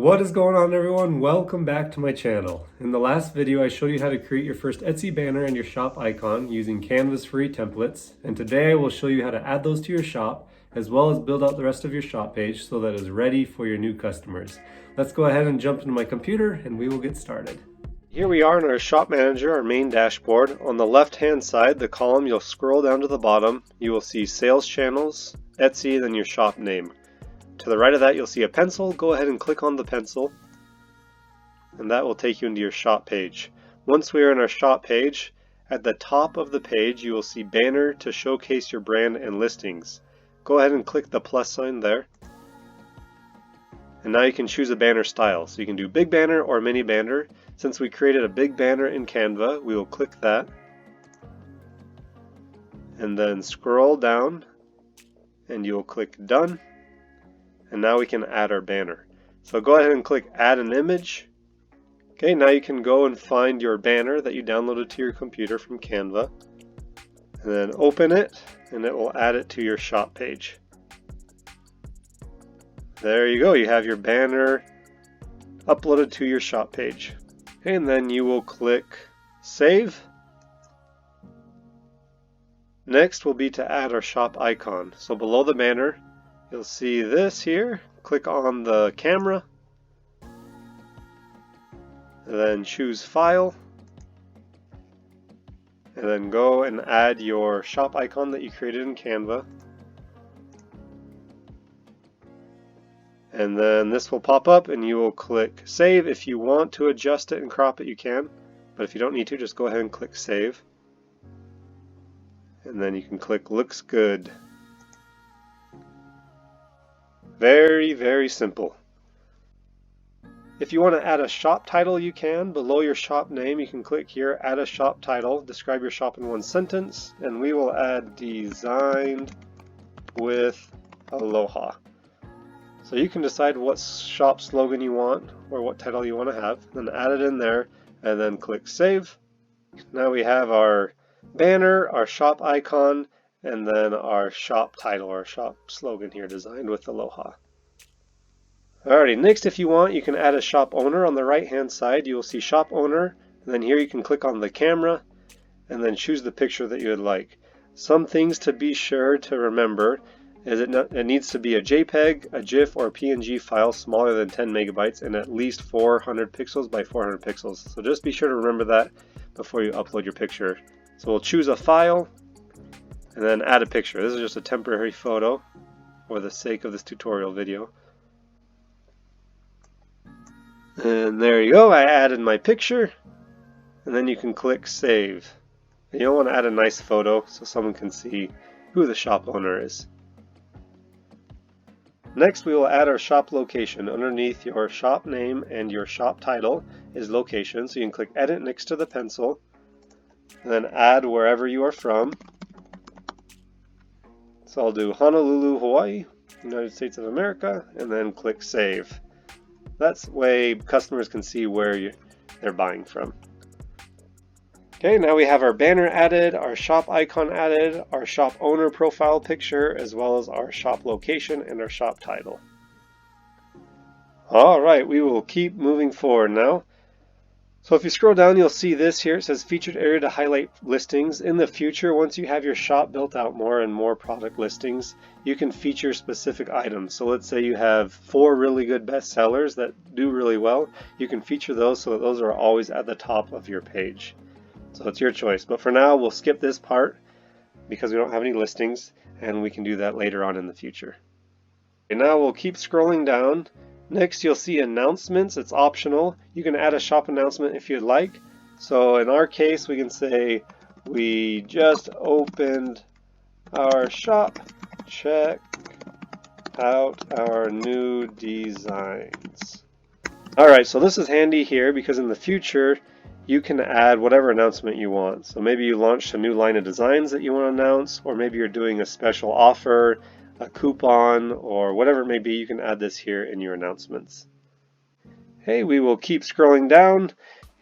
What is going on, everyone? Welcome back to my channel. In the last video I showed you how to create your first Etsy banner and your shop icon using Canva's free templates, and today I will show you how to add those to your shop as well as build out the rest of your shop page so that it is ready for your new customers. Let's go ahead and jump into my computer and we will get started. Here we are in our shop manager, our main dashboard. On the left hand side, the column, you'll scroll down to the bottom, you will see sales channels, Etsy, then your shop name. To the right of that, you'll see a pencil. Go ahead and click on the pencil, and that will take you into your shop page. Once we are in our shop page, at the top of the page, you will see banner to showcase your brand and listings. Go ahead and click the plus sign there. And now you can choose a banner style. So you can do big banner or mini banner. Since we created a big banner in Canva, we will click that. And then scroll down, and you will click done. And now we can add our banner. So go ahead and click add an image. Okay, now you can go and find your banner that you downloaded to your computer from Canva. And then open it, and it will add it to your shop page. There you go, you have your banner uploaded to your shop page. Okay, and then you will click save. Next will be to add our shop icon. So below the banner, you'll see this here. Click on the camera, and then choose File, and then go and add your shop icon that you created in Canva. And then this will pop up and you will click Save. If you want to adjust it and crop it, you can, but if you don't need to, just go ahead and click Save. And then you can click Looks Good. Very, very simple. If you want to add a shop title, you can. Below your shop name, you can click here, add a shop title, describe your shop in one sentence, and we will add Designed with Aloha. So you can decide what shop slogan you want or what title you want to have, then add it in there, and then click Save. Now we have our banner, our shop icon, and then our shop title or shop slogan here, Designed with Aloha. Alrighty, next if you want, you can add a shop owner. On the right hand side, you will see shop owner, and then here you can click on the camera and then choose the picture that you would like. Some things to be sure to remember is it needs to be a JPEG, a GIF, or a PNG file smaller than 10 megabytes and at least 400 pixels by 400 pixels. So just be sure to remember that before you upload your picture. So we'll choose a file, and then add a picture. This is just a temporary photo for the sake of this tutorial video. And there you go, I added my picture, and then you can click Save. And you'll want to add a nice photo so someone can see who the shop owner is. Next we will add our shop location. Underneath your shop name and your shop title is location, so you can click Edit next to the pencil, and then add wherever you are from. So I'll do Honolulu, Hawaii, United States of America, and then click Save. That's the way customers can see where they're buying from. Okay, now we have our banner added, our shop icon added, our shop owner profile picture, as well as our shop location and our shop title. Alright, we will keep moving forward now. So if you scroll down, you'll see this here. It says featured area to highlight listings. In the future, once you have your shop built out more and more product listings, you can feature specific items. So let's say you have 4 really good best sellers that do really well. You can feature those so that those are always at the top of your page. So it's your choice. But for now, we'll skip this part because we don't have any listings, and we can do that later on in the future. And now we'll keep scrolling down. Next you'll see announcements. It's optional. You can add a shop announcement if you'd like. So in our case we can say we just opened our shop. Check out our new designs. Alright, so this is handy here because in the future you can add whatever announcement you want. So maybe you launched a new line of designs that you want to announce, or maybe you're doing a special offer, a coupon, or whatever it may be. You can add this here in your announcements. Hey, we will keep scrolling down.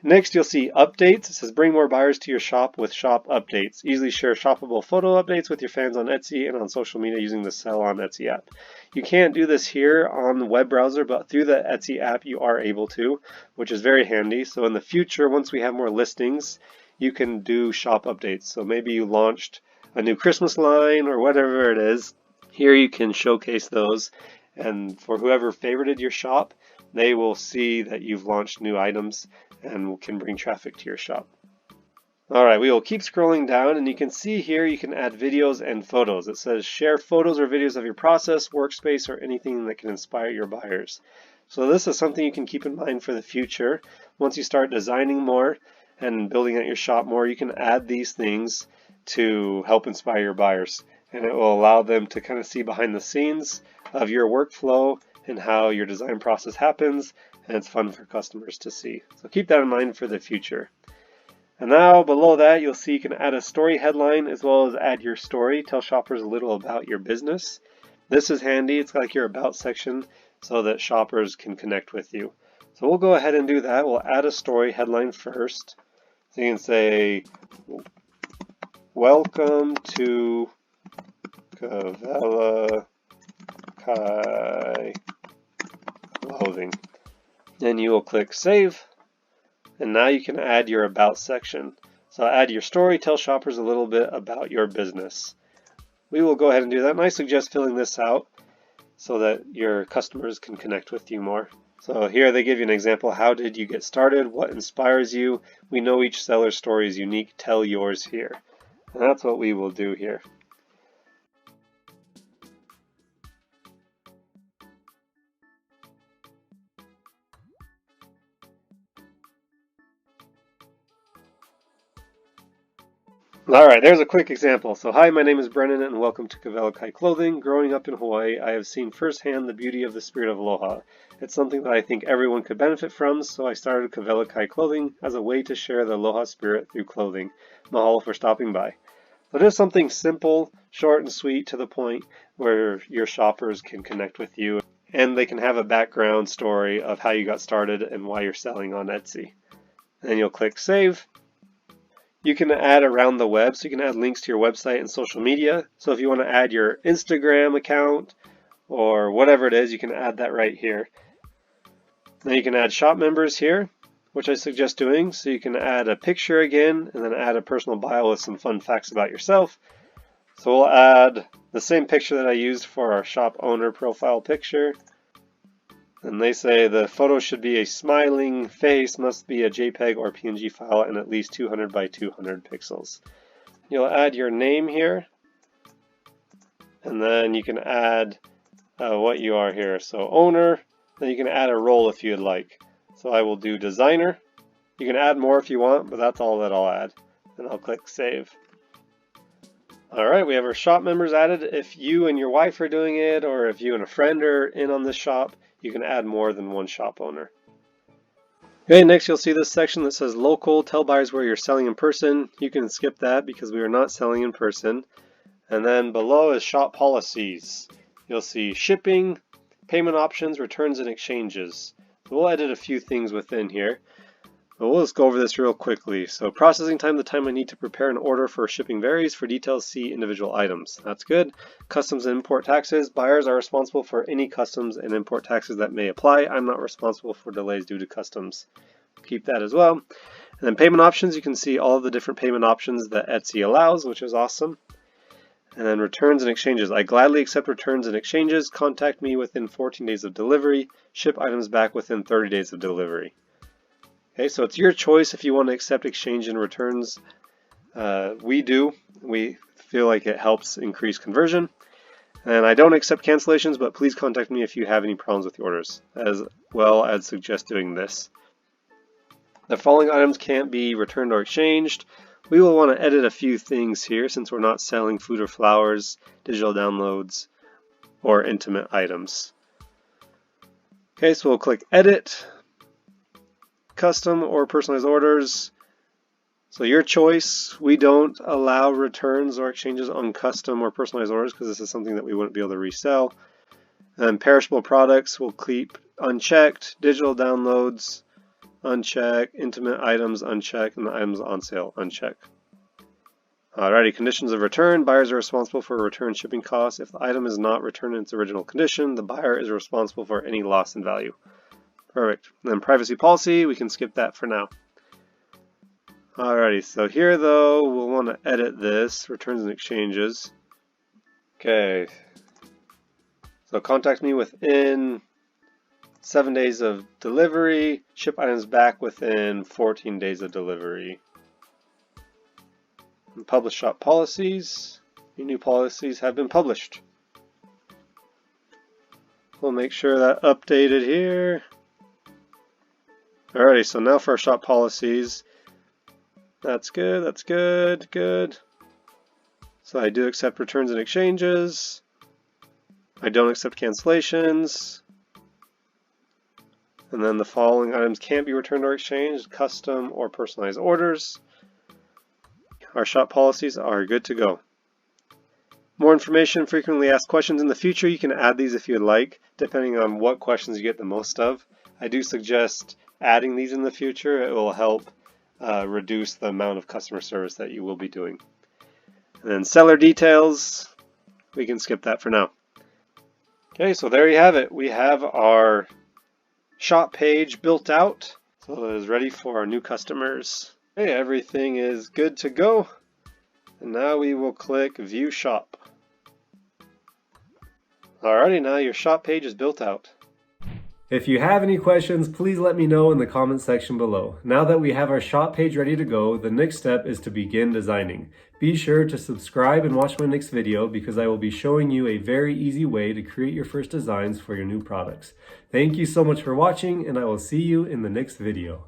Next, you'll see updates. It says bring more buyers to your shop with shop updates. Easily share shoppable photo updates with your fans on Etsy and on social media using the Sell on Etsy app. You can't do this here on the web browser, but through the Etsy app you are able to, which is very handy. So in the future, once we have more listings, you can do shop updates. So maybe you launched a new Christmas line or whatever it is. Here you can showcase those, and for whoever favorited your shop, they will see that you've launched new items and can bring traffic to your shop. Alright, we will keep scrolling down, and you can see here you can add videos and photos. It says share photos or videos of your process, workspace, or anything that can inspire your buyers. So this is something you can keep in mind for the future. Once you start designing more and building out your shop more, you can add these things to help inspire your buyers. And it will allow them to kind of see behind the scenes of your workflow and how your design process happens, and it's fun for customers to see. So keep that in mind for the future. And now below that, you'll see you can add a story headline as well as add your story. Tell shoppers a little about your business. This is handy. It's like your about section so that shoppers can connect with you. So we'll go ahead and do that. We'll add a story headline first. So you can say, welcome to Kavela Kai Clothing. Then you will click save, and now you can add your about section. So add your story, tell shoppers a little bit about your business. We will go ahead and do that, and I suggest filling this out so that your customers can connect with you more. So here they give you an example. How did you get started? What inspires you? We know each seller's story is unique. Tell yours here. And that's what we will do here. Alright, there's a quick example. So hi, my name is Brennan and welcome to Kavela Kai Clothing. Growing up in Hawaii, I have seen firsthand the beauty of the spirit of aloha. It's something that I think everyone could benefit from, so I started Kavela Kai Clothing as a way to share the aloha spirit through clothing. Mahalo for stopping by. So just something simple, short and sweet, to the point, where your shoppers can connect with you and they can have a background story of how you got started and why you're selling on Etsy. Then you'll click save. You can add around the web, so you can add links to your website and social media. So if you want to add your Instagram account or whatever it is, you can add that right here. Then you can add shop members here, which I suggest doing. So you can add a picture again and then add a personal bio with some fun facts about yourself. So we'll add the same picture that I used for our shop owner profile picture. And they say the photo should be a smiling face, must be a JPEG or PNG file, and at least 200 by 200 pixels. You'll add your name here, and then you can add what you are here. So owner, then you can add a role if you'd like. So I will do designer. You can add more if you want, but that's all that I'll add. And I'll click save. Alright, we have our shop members added. If you and your wife are doing it, or if you and a friend are in on this shop, you can add more than one shop owner. Okay, next you'll see this section that says local. Tell buyers where you're selling in person. You can skip that because we are not selling in person. And then below is shop policies. You'll see shipping, payment options, returns, and exchanges. So we'll edit a few things within here. But we'll just go over this real quickly. So processing time, the time I need to prepare an order for shipping varies. For details, see individual items. That's good. Customs and import taxes. Buyers are responsible for any customs and import taxes that may apply. I'm not responsible for delays due to customs. Keep that as well. And then payment options. You can see all of the different payment options that Etsy allows, which is awesome. And then returns and exchanges. I gladly accept returns and exchanges. Contact me within 14 days of delivery. Ship items back within 30 days of delivery. Okay, so it's your choice if you want to accept exchange and returns. We do. We feel like it helps increase conversion. And I don't accept cancellations, but please contact me if you have any problems with the orders, as well as suggest doing this. The following items can't be returned or exchanged. We will want to edit a few things here since we're not selling food or flowers, digital downloads, or intimate items. Okay, so we'll click edit. Custom or personalized orders. So your choice. We don't allow returns or exchanges on custom or personalized orders because this is something that we wouldn't be able to resell. And perishable products will keep unchecked. Digital downloads uncheck, intimate items, uncheck, and the items on sale, uncheck. Alrighty, conditions of return. Buyers are responsible for return shipping costs. If the item is not returned in its original condition, the buyer is responsible for any loss in value. Perfect. And then privacy policy, we can skip that for now. Alrighty, so here though, we'll want to edit this, returns and exchanges. Okay, so contact me within 7 days of delivery, ship items back within 14 days of delivery. And publish shop policies. Your new policies have been published. We'll make sure that updated here. Alrighty, so now for our shop policies. That's good, that's good, good. So I do accept returns and exchanges. I don't accept cancellations. And then the following items can't be returned or exchanged: custom or personalized orders. Our shop policies are good to go. More information, frequently asked questions in the future. You can add these if you'd like, depending on what questions you get the most of. I do suggest adding these in the future. It will help reduce the amount of customer service that you will be doing. And then seller details, we can skip that for now. Okay, so there you have it. We have our shop page built out, so it is ready for our new customers. Okay, everything is good to go. And now we will click View Shop. Alrighty, now your shop page is built out. If you have any questions, please let me know in the comment section below. Now that we have our shop page ready to go, the next step is to begin designing. Be sure to subscribe and watch my next video because I will be showing you a very easy way to create your first designs for your new products. Thank you so much for watching, and I will see you in the next video.